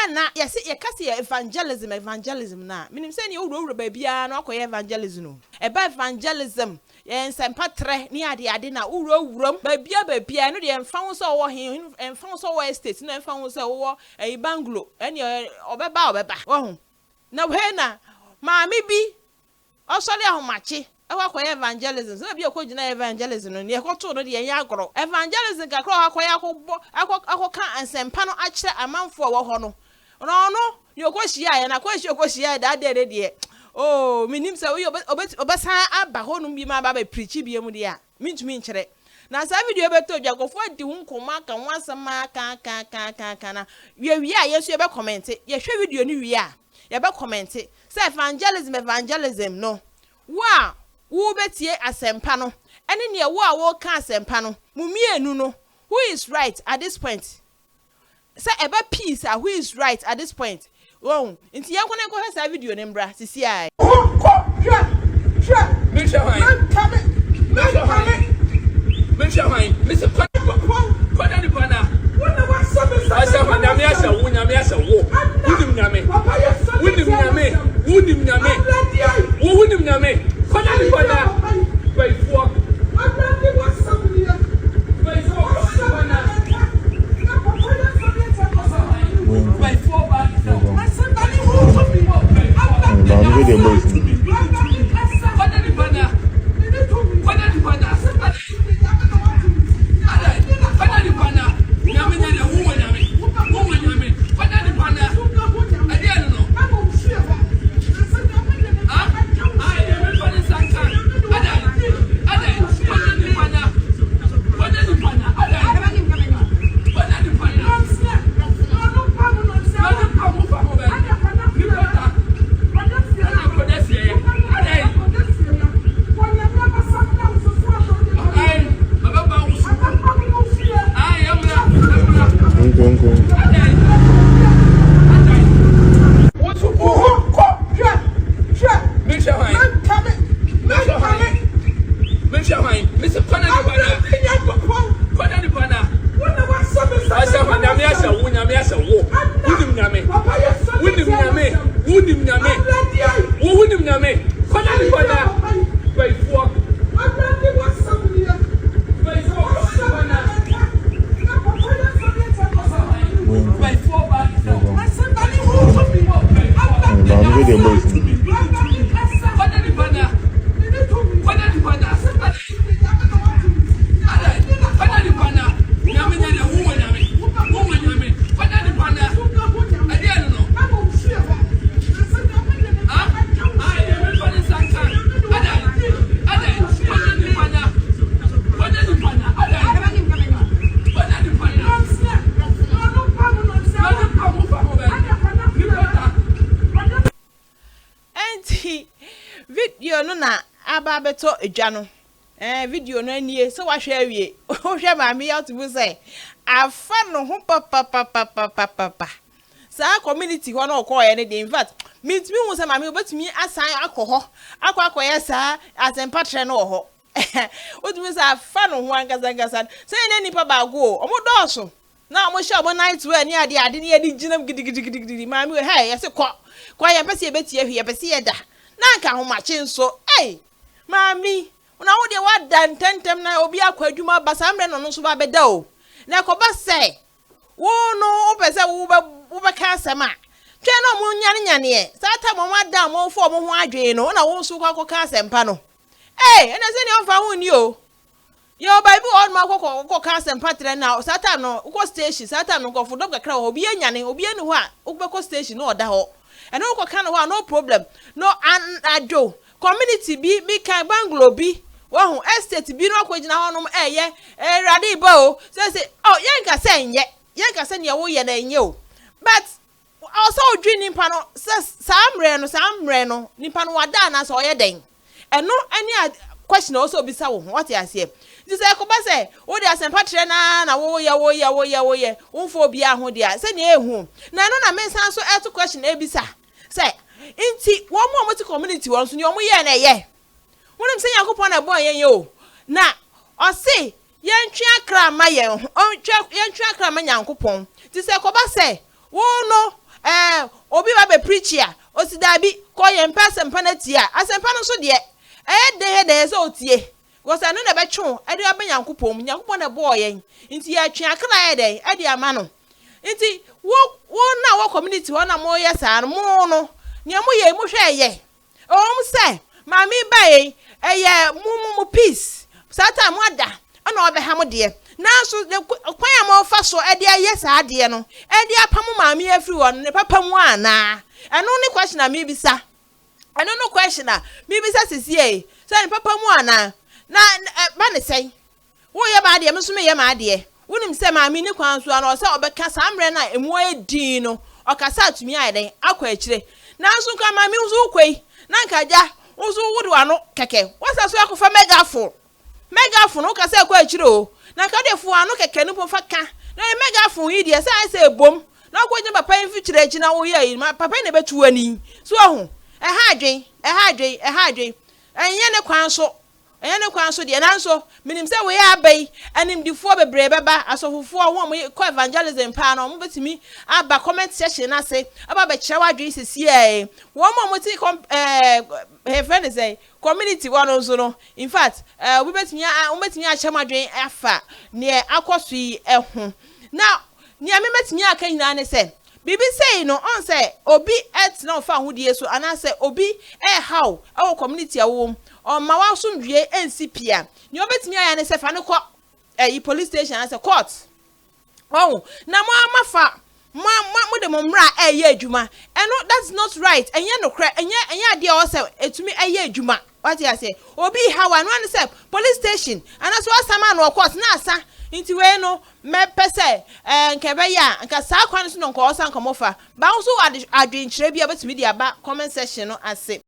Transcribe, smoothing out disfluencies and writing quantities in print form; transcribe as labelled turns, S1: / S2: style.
S1: na yes ye kase evangelism na minim say ne wuro ba bia na akoye evangelism no eba evangelism ye nsempatre ni ade na wuro ba bia no de emfa wo so wo hin emfa wo so wo estate na emfa wo so wo banglo ene obeba wo na we na maami bi osori ahomache akoye evangelism so bi okogina evangelism no ne ekoto no de yen agoro evangelism kakra akoye akoka ansempa no akire amanfo wo ho no no ni okohia ya na okohia da de oh minim se we obesan aba ho no bi ma ba preach bi emu de a mintumi nkire na sa video beto dwakofo adi hu nkoma ka wansama ka na wi a yesu ye be comment ye hwe video ni wi a ye be comment say evangelism no wa wo betie asempa no ene ne wo ka asempa no mumienu no who is right at this point say eba peace who is right at this point oh nti yan kone ko ha video ne mbra sisi ai video no na aba beto edwa no video no anie so wa hwe awie wo hwe maami ya to say afa no ho papa sa community ho na okọ ye ne de in fact mitimi hu say maami obetumi asan akọ ye sa atempatre no ho odumi say afa no ho angazangasa say ne nipa baago omo dọọso na omo hye omo night wear ni ade ne ye di ginam gidigidi maami we hey ye se kwa ye pese ye beti ye hwe pese ye da na nka ho machi nso mami una wo de wa dan tentem na obi akwa adwuma basa mre no nso ba beda o na ko ba se wo no o pese wo be ka asema twa na mo nyane e sata mo wada mo fo mo ho adwe no na wo nso kwa ka asempa no ena se ni on fa hu ni o yo bible on ma ko ka asempa tre na sata no ko station sata no ko fo do kakra obi anyane obi anu ho a wo be ko station no oda ho eno ko kan ho no problem no adwo community bi kan banglo bi wo hu estate bi no ko gina ho no rade ba o say oh yenka se ne wo ye na enye o but also dream nipa no samre no nipa no wada na so ye den eno any question also bi sa wo what you say this say ko ba say wo dey asempa tre na wo ye wo fo bi a ho dia se ne ehu na no na me san so eto question e bi sa say inti wo mo ti community won so ni omo ye na ye wonim se yakopon na bo yen o na o se yen twa akra ma yen o yen twa akra ma yankopon ti se ko ba say wo no obi ba be preach ya osidabi ko ye mpasem panatia asempa no so de de so otie gosa no na be twu ade abanyankopom nyankopon na bo yen nti ya twa akra ye de ade ama no nti wo na wo community ho na mo ye sa mo no ne mo ye mo hwe ye say mami bae eye mu peace sata mo ada ana obe ha mo de na so kwan am fa so ade aye sa ade no ade apam mami afiri won ne papa mu ana eno ne question na mi bisa eno no question na mi bisa sesie so ne papa mu ana na ba ne sei wo ye ma ade me so me ye ma ade wonim se mami ne kwan so ana o se obeka samre na emu edin no okasa atumi ayeden akwa akire na so ka mami uzu kwei na nkaja uzu wudu ano keke wasa so yakofa megaphone o kasa akwa akire o na ka de fu ano keke ni po faka na megaphone yi de say bom na kwanya papa yin fichire achi na wo ye papa ne betu ani so ho ha adwen enye ne kwan so de na so minim se we abai anim difo bebre beba asofofo wo mo ko evangelism pa na mo betimi aba comment section na se aba be kire wadwe sisi wo mo ti friend say community one so no in fact we betimi a chamadwen afa ne akoso yi eho na ni ame betimi aka nyina ne se bibi say no on say obi et na ofa hodie so ana say obi how our community awom on ma wasumdwe ensipia ni obetimi aya ne se fa ne ko police station as a court oh na mo amafa mo de mo mra eye adwuma eno that's not right enye no kra enye ade o se etumi eye adwuma what you say obi how anu an say police station ana so asama no court na asa nti we no me pese nkebe ya nka sa kwan so no nko osa nkomofa ba so adwenkyere bia betumi de aba comment section no ase